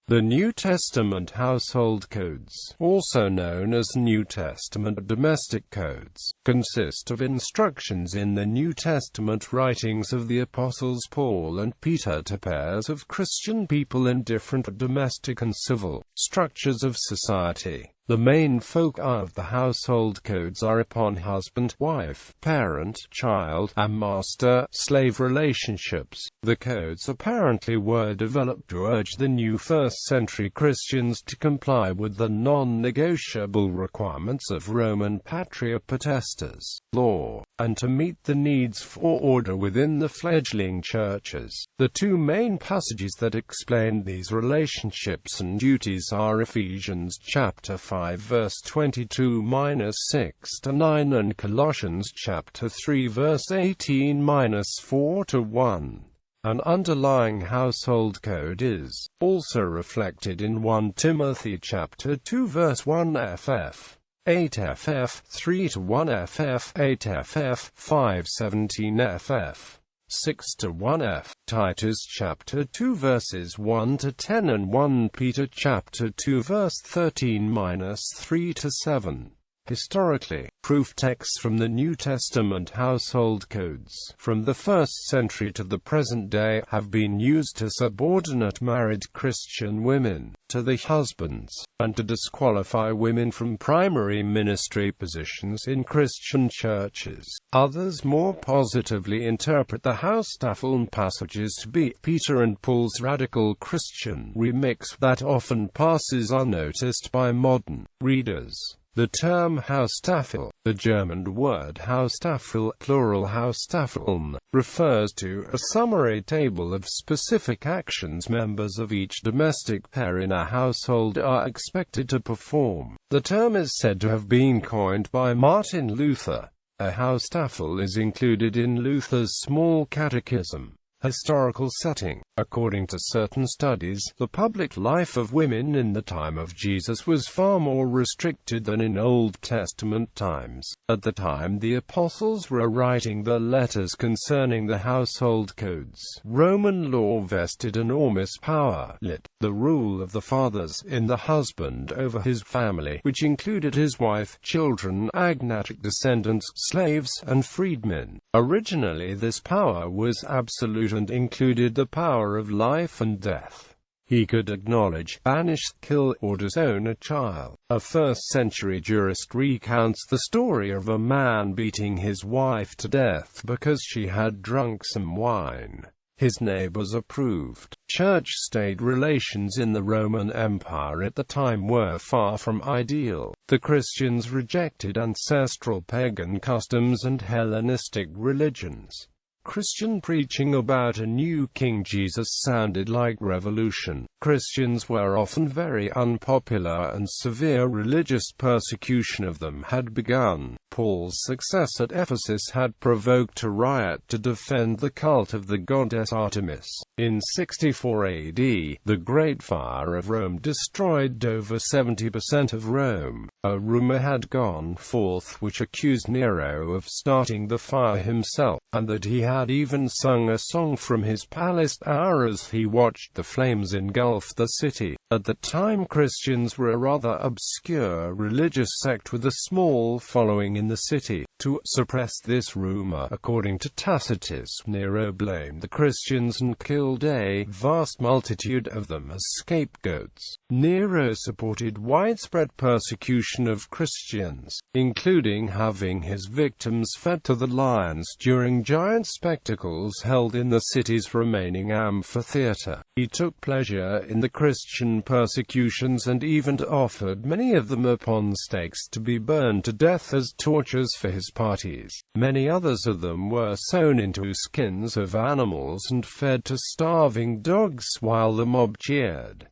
The New Testament household codes, also known as New Testament domestic codes, consist of instructions in the New Testament writings of the Apostles Paul and Peter to pairs of Christian people in different domestic and civil structures of society. The main foci of the household codes are upon husband, wife, parent, child, and master-slave relationships. The codes apparently were developed to urge the new first-century Christians to comply with the non-negotiable requirements of Roman Patria Potestas law, and to meet the needs for order within the fledgling churches. The two main passages that explain these relationships and duties are Ephesians chapter 5 verse 22-6-9 and Colossians chapter 3 verse 18-4-1. An underlying household code is also reflected in 1 Timothy chapter 2 verse 1 ff. 8 ff. 3-1 ff. 8 ff. 5-17 ff. 6-1 f. Titus chapter 2 verses 1-10 and 1 Peter chapter 2 verse 13-3-7. Historically, proof texts from the New Testament household codes, from the 1st century to the present day, have been used to subordinate married Christian women to the husbands, and to disqualify women from primary ministry positions in Christian churches. Others more positively interpret the Haustaffeln passages to be Peter and Paul's radical Christian remix that often passes unnoticed by modern readers. The term Haustaffel, the German word Haustaffel, plural Haustaffeln, refers to a summary table of specific actions members of each domestic pair in a household are expected to perform. The term is said to have been coined by Martin Luther. A Haustaffel is included in Luther's Small Catechism. Historical setting. According to certain studies, the public life of women in the time of Jesus was far more restricted than in Old Testament times. At the time the apostles were writing the letters concerning the household codes, Roman law vested enormous power, the rule of the fathers, in the husband over his family, which included his wife, children, Agnete descendants, slaves, and freedmen. Originally this power was absolute and included the power of life and death. He could acknowledge, banish, kill, or disown a child. A 1st-century jurist recounts the story of a man beating his wife to death because she had drunk some wine. His neighbors approved. Church-state relations in the Roman Empire at the time were far from ideal. The Christians rejected ancestral pagan customs and Hellenistic religions. Christian preaching about a new King Jesus sounded like revolution. Christians were often very unpopular and severe religious persecution of them had begun. Paul's success at Ephesus had provoked a riot to defend the cult of the goddess Artemis. In 64 AD, the Great Fire of Rome destroyed over 70% of Rome. A rumor had gone forth which accused Nero of starting the fire himself, and that he had even sung a song from his palace tower as he watched the flames engulf the city. At the time Christians were a rather obscure religious sect with a small following in the city. To suppress this rumor, according to Tacitus, Nero blamed the Christians and killed a vast multitude of them as scapegoats. Nero supported widespread persecution of Christians, including having his victims fed to the lions during giant spectacles held in the city's remaining amphitheater. He took pleasure in the Christian persecutions and even offered many of them upon stakes to be burned to death as tortures for his parties. Many others of them were sewn into skins of animals and fed to starving dogs while the mob cheered.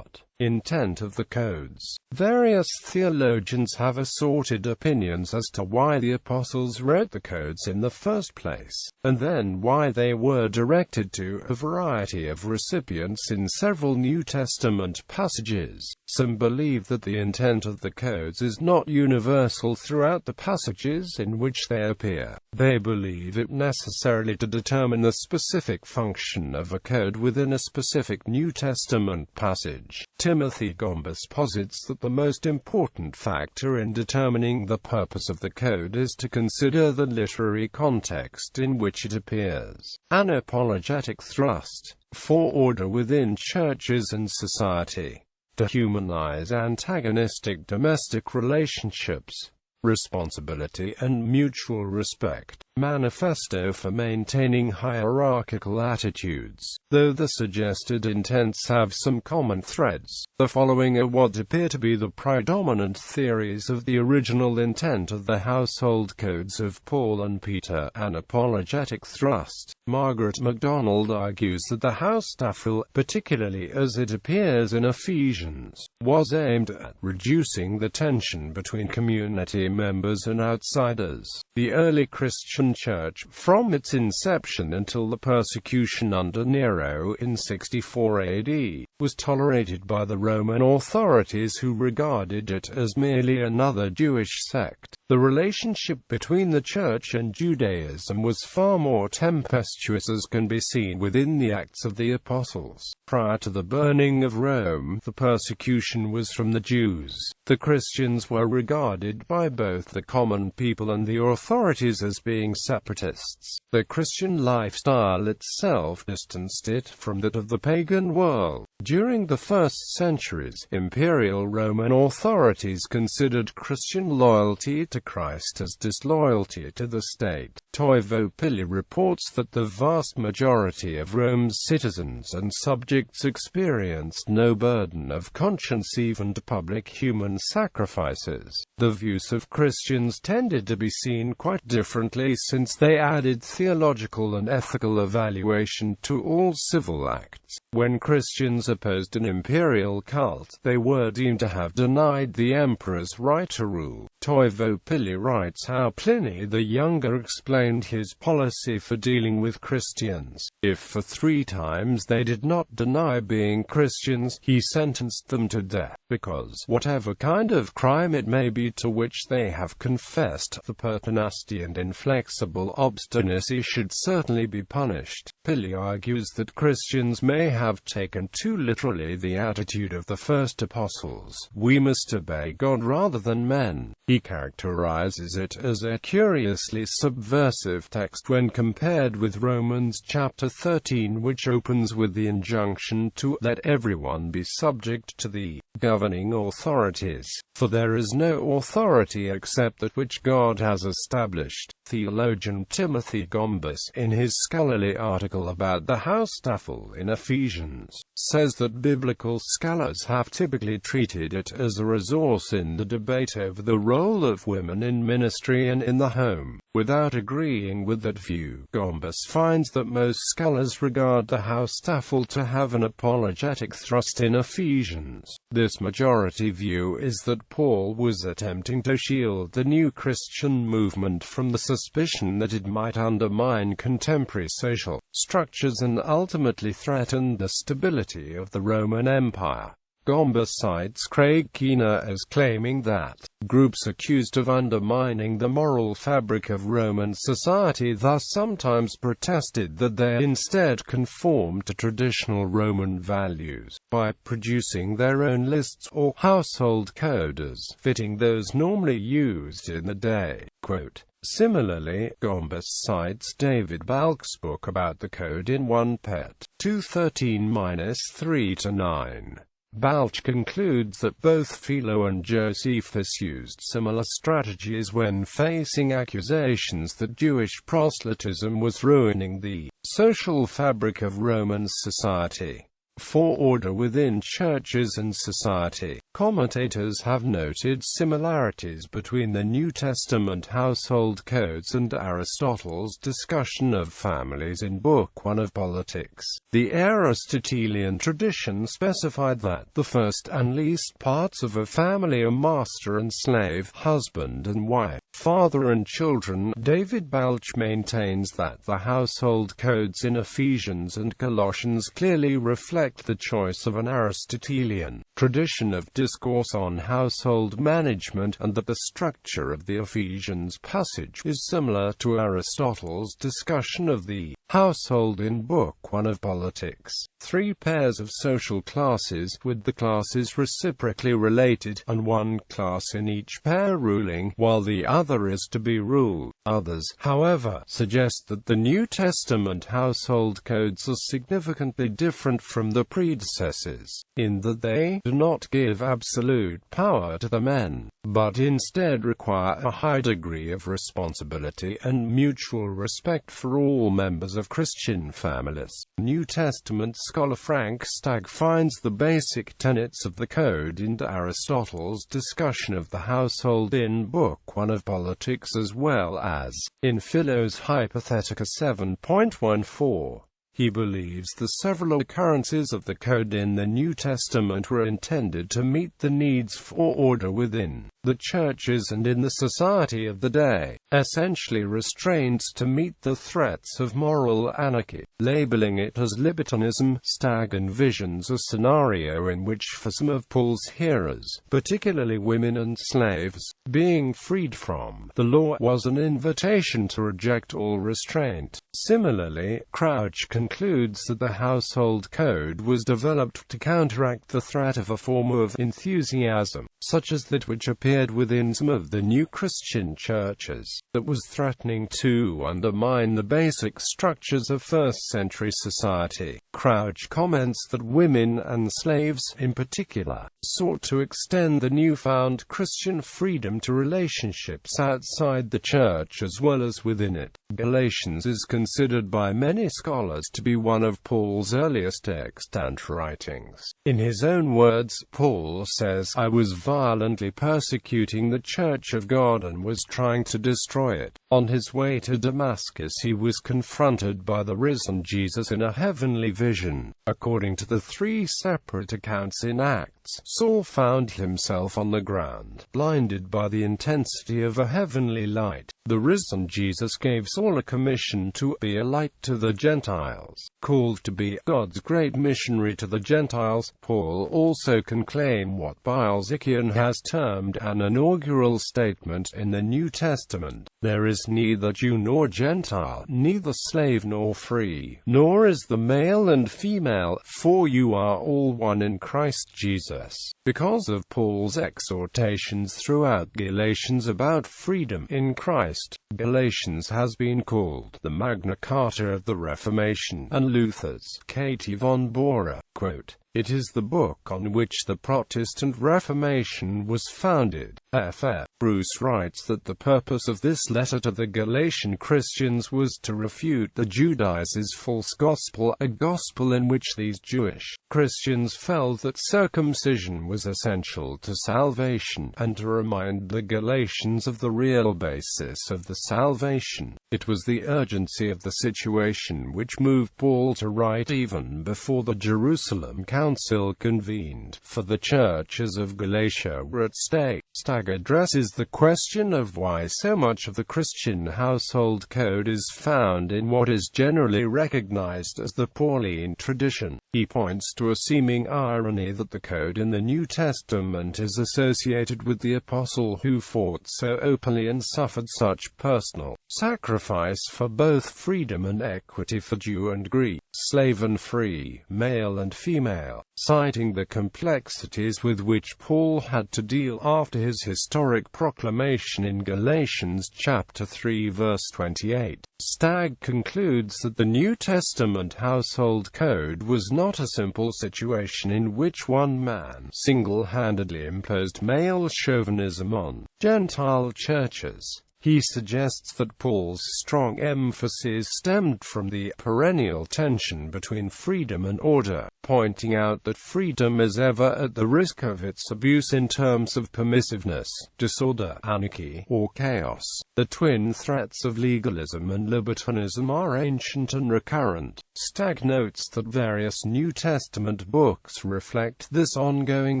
Intent of the codes. Various theologians have assorted opinions as to why the apostles wrote the codes in the first place, and then why they were directed to a variety of recipients in several New Testament passages. Some believe that the intent of the codes is not universal throughout the passages in which they appear. They believe it necessarily to determine the specific function of a code within a specific New Testament passage. Timothy Gombas posits that the most important factor in determining the purpose of the code is to consider the literary context in which it appears. An apologetic thrust for order within churches and society. To humanize antagonistic domestic relationships. Responsibility and mutual respect. Manifesto for maintaining hierarchical attitudes. Though the suggested intents have some common threads, the following are what appear to be the predominant theories of the original intent of the household codes of Paul and Peter. An apologetic thrust. Margaret MacDonald argues that the housestaffel, particularly as it appears in Ephesians, was aimed at reducing the tension between community members and outsiders. The early Christian Church, from its inception until the persecution under Nero in 64 AD, was tolerated by the Roman authorities, who regarded it as merely another Jewish sect. The relationship between the Church and Judaism was far more tempestuous, as can be seen within the Acts of the Apostles. Prior to the burning of Rome, the persecution was from the Jews. The Christians were regarded by both the common people and the authorities as being separatists. The Christian lifestyle itself distanced it from that of the pagan world. During the first centuries, imperial Roman authorities considered Christian loyalty to Christ as disloyalty to the state. Toivo Pili reports that the vast majority of Rome's citizens and subjects experienced no burden of conscience even to public human sacrifices. The views of Christians tended to be seen quite differently, since they added theological and ethical evaluation to all civil acts. When Christians opposed an imperial cult, they were deemed to have denied the emperor's right to rule. Toivo Pili writes how Pliny the Younger explained his policy for dealing with Christians. If for 3 times they did not deny being Christians, he sentenced them to death, because, whatever kind of crime it may be to which they have confessed, the pertinacity and inflexible obstinacy should certainly be punished. Pili argues that Christians may have taken too literally the attitude of the first apostles. We must obey God rather than men. He characterizes it as a curiously subversive text when compared with Romans chapter 13, which opens with the injunction to let everyone be subject to the governing authorities, for there is no authority except that which God has established. Theologian Timothy Gombas, in his scholarly article about the housestaffel in Ephesians, says that biblical scholars have typically treated it as a resource in the debate over the role of women in ministry and in the home. Without agreeing with that view, Gombas finds that most scholars regard the housestaffel to have an apologetic thrust in Ephesians. This majority view is that Paul was attempting to shield the new Christian movement from the suspicion that it might undermine contemporary social structures and ultimately threaten the stability of the Roman Empire. Gombas cites Craig Keener as claiming that groups accused of undermining the moral fabric of Roman society thus sometimes protested that they instead conformed to traditional Roman values, by producing their own lists or household codes fitting those normally used in the day. Quote, similarly, Gombas cites David Balk's book about the code in 1 Pet. 2:13-3-9. Balch concludes that both Philo and Josephus used similar strategies when facing accusations that Jewish proselytism was ruining the social fabric of Roman society. for order within churches and society. Commentators have noted similarities between the New Testament household codes and Aristotle's discussion of families in Book 1 of Politics. The Aristotelian tradition specified that the first and least parts of a family are master and slave, husband and wife, father and children. David Balch maintains that the household codes in Ephesians and Colossians clearly reflect the choice of an Aristotelian tradition of discourse on household management, and that the structure of the Ephesians passage is similar to Aristotle's discussion of the household in Book 1 of Politics. 3 pairs of social classes, with the classes reciprocally related, and one class in each pair ruling, while the other is to be ruled. Others, however, suggest that the New Testament household codes are significantly different from the predecessors, in that they do not give absolute power to the men, but instead require a high degree of responsibility and mutual respect for all members of Christian families. New Testament scholar Frank Stagg finds the basic tenets of the code in Aristotle's discussion of the household in Book 1 of Politics, as well as in Philo's Hypothetica 7.14. He believes the several occurrences of the code in the New Testament were intended to meet the needs for order within the churches and in the society of the day, essentially restraints to meet the threats of moral anarchy. Labeling it as libertinism, Stagg envisions a scenario in which for some of Paul's hearers, particularly women and slaves, being freed from the law was an invitation to reject all restraint. Similarly, Crouch concludes that the household code was developed to counteract the threat of a form of enthusiasm, such as that which appeared within some of the new Christian churches, that was threatening to undermine the basic structures of first-century society. Crouch comments that women and slaves, in particular, sought to extend the newfound Christian freedom to relationships outside the church as well as within it. Galatians is considered by many scholars to be one of Paul's earliest extant writings. In his own words, Paul says, "I was violently persecuting the church of God and was trying to destroy it." On his way to Damascus he was confronted by the risen Jesus in a heavenly vision. According to the 3 separate accounts in Acts, Saul found himself on the ground, blinded by the intensity of a heavenly light. The risen Jesus gave Saul a commission to be a light to the Gentiles. Called to be God's great missionary to the Gentiles, Paul also can claim what Balzacian has termed an inaugural statement in the New Testament: "There is neither Jew nor Gentile, neither slave nor free, nor is the male and female, for you are all one in Christ Jesus." Because of Paul's exhortations throughout Galatians about freedom in Christ, Galatians has been called the Magna Carta of the Reformation, and Luther's Katie von Bora, quote, "It is the book on which the Protestant Reformation was founded." F.F. Bruce writes that the purpose of this letter to the Galatian Christians was to refute the Judaizers' false gospel, a gospel in which these Jewish Christians felt that circumcision was essential to salvation, and to remind the Galatians of the real basis of the salvation. It was the urgency of the situation which moved Paul to write even before the Jerusalem Council convened, for the churches of Galatia were at stake. Stagg addresses the question of why so much of the Christian household code is found in what is generally recognized as the Pauline tradition. He points to a seeming irony that the code in the New Testament is associated with the apostle who fought so openly and suffered such personal sacrifice for both freedom and equity for Jew and Greek, slave and free, male and female, citing the complexities with which Paul had to deal after his historic proclamation in Galatians chapter 3 verse 28. Stagg concludes that the New Testament household code was not a simple situation in which one man single-handedly imposed male chauvinism on Gentile churches. He suggests that Paul's strong emphasis stemmed from the perennial tension between freedom and order, pointing out that freedom is ever at the risk of its abuse in terms of permissiveness, disorder, anarchy, or chaos. The twin threats of legalism and libertinism are ancient and recurrent. Stagg notes that various New Testament books reflect this ongoing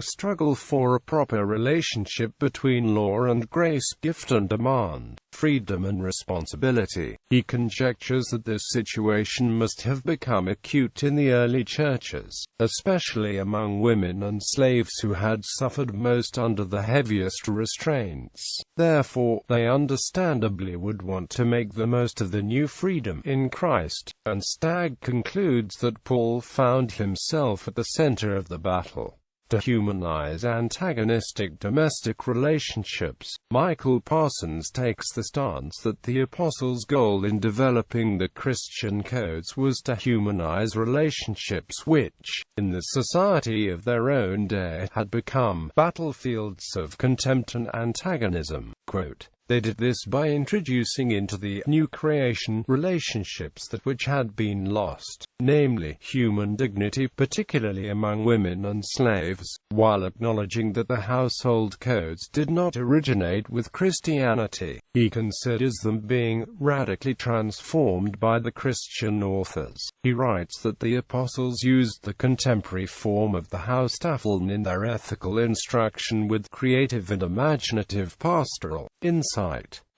struggle for a proper relationship between law and grace, gift and demand, freedom and responsibility. He conjectures that this situation must have become acute in the early churches, especially among women and slaves who had suffered most under the heaviest restraints. Therefore, they understandably would want to make the most of the new freedom in Christ, and Stagg concludes that Paul found himself at the center of the battle to humanize antagonistic domestic relationships. Michael Parsons takes the stance that the Apostles' goal in developing the Christian codes was to humanize relationships which, in the society of their own day, had become battlefields of contempt and antagonism. Quote, "They did this by introducing into the new creation relationships that which had been lost, namely, human dignity, particularly among women and slaves, while acknowledging that the household codes did not originate with Christianity. He considers them being radically transformed by the Christian authors. He writes that the apostles used the contemporary form of the Haustafeln in their ethical instruction with creative and imaginative pastoral insight.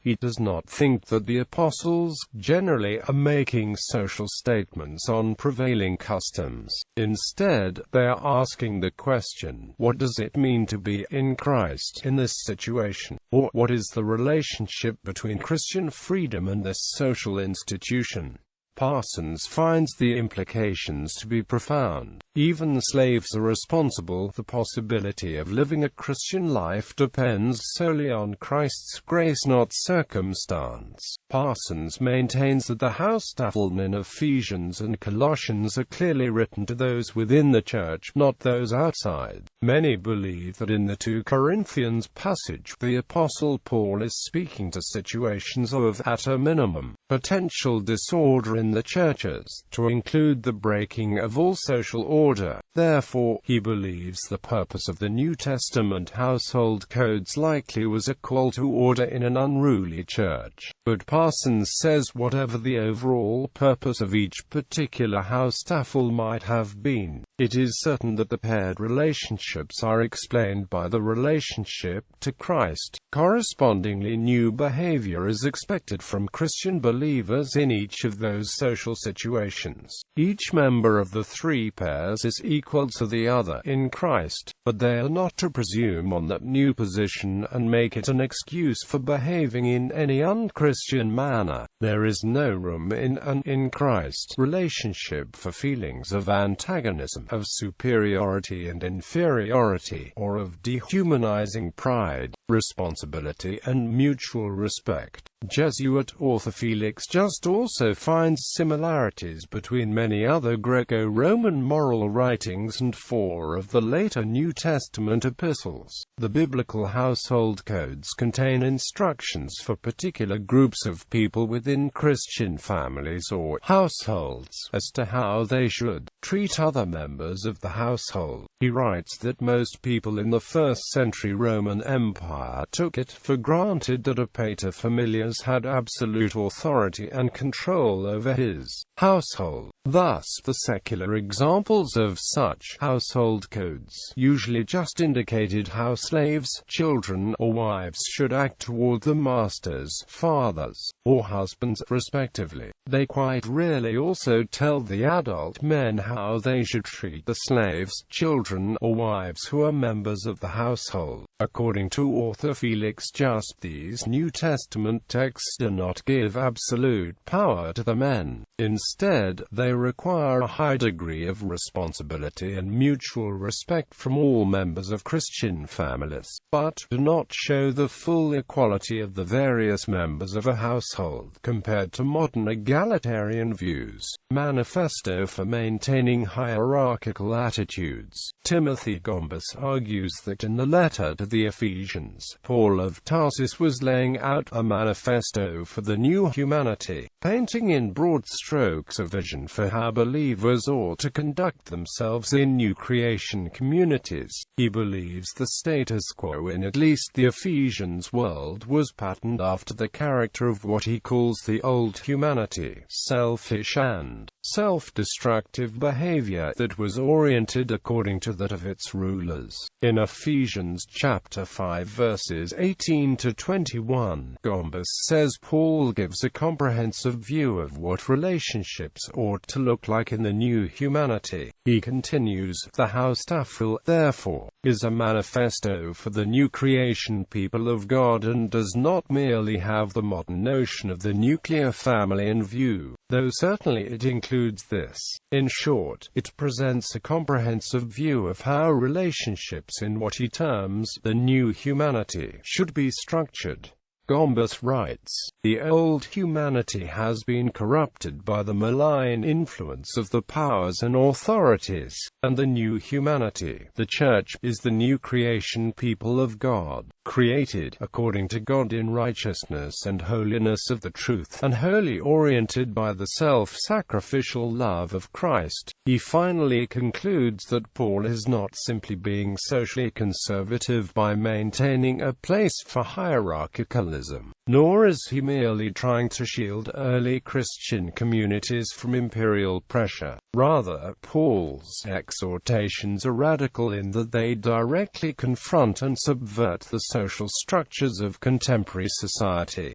He does not think that the apostles generally are making social statements on prevailing customs. Instead, they are asking the question, what does it mean to be in Christ in this situation? Or, what is the relationship between Christian freedom and this social institution? Parsons finds the implications to be profound. Even slaves are responsible. The possibility of living a Christian life depends solely on Christ's grace, not circumstance. Parsons maintains that the Haustafeln in Ephesians and Colossians are clearly written to those within the church, not those outside. Many believe that in the 2 Corinthians passage, the Apostle Paul is speaking to situations of, at a minimum, potential disorder in the churches, to include the breaking of all social order. Therefore, he believes the purpose of the New Testament household codes likely was a call to order in an unruly church. But Parsons says whatever the overall purpose of each particular Haustafel might have been, it is certain that the paired relationships are explained by the relationship to Christ. Correspondingly, new behavior is expected from Christian believers in each of those social situations. Each member of the 3 pairs is equal to the other in Christ, but they are not to presume on that new position and make it an excuse for behaving in any unchristian manner. There is no room in an in Christ relationship for feelings of antagonism, of superiority and inferiority, or of dehumanizing pride, responsibility and mutual respect. Jesuit author Felix Just also finds similarities between many other Greco-Roman moral writings and 4 of the later New Testament epistles. The biblical household codes contain instructions for particular groups of people within Christian families or households as to how they should treat other members of the household. He writes that most people in the 1st century Roman Empire took it for granted that a paterfamilias had absolute authority and control over his household. Thus, the secular examples of such household codes usually just indicated how slaves, children, or wives should act toward the masters, fathers, or husbands, respectively. They quite rarely also tell the adult men how they should treat the slaves, children, or wives who are members of the household. According to author Felix Just, these New Testament texts do not give absolute power to the men. Instead, they require a high degree of responsibility and mutual respect from all members of Christian families, but do not show the full equality of the various members of a household compared to modern egalitarianism. egalitarian views. Manifesto for maintaining hierarchical attitudes. Timothy Gombas argues that in the letter to the Ephesians, Paul of Tarsus was laying out a manifesto for the new humanity, painting in broad strokes a vision for how believers ought to conduct themselves in new creation communities. He believes the status quo in at least the Ephesians world was patterned after the character of what he calls the old humanity, selfish and self-destructive behavior that was oriented according to that of its rulers. In Ephesians chapter 5 verses 18 to 21, Gombas says Paul gives a comprehensive view of what relationships ought to look like in the new humanity. He continues, the Haustafel, therefore, is a manifesto for the new creation people of God and does not merely have the modern notion of the nuclear family in view, though certainly it includes this. In short, it presents a comprehensive view of how relationships in what he terms the new humanity should be structured. Gombas writes, the old humanity has been corrupted by the malign influence of the powers and authorities, and the new humanity, the Church, is the new creation people of God, created according to God in righteousness and holiness of the truth, and wholly oriented by the self-sacrificial love of Christ. He finally concludes that Paul is not simply being socially conservative by maintaining a place for hierarchicalism, nor is he merely trying to shield early Christian communities from imperial pressure. Rather, Paul's exhortations are radical in that they directly confront and subvert the social structures of contemporary society.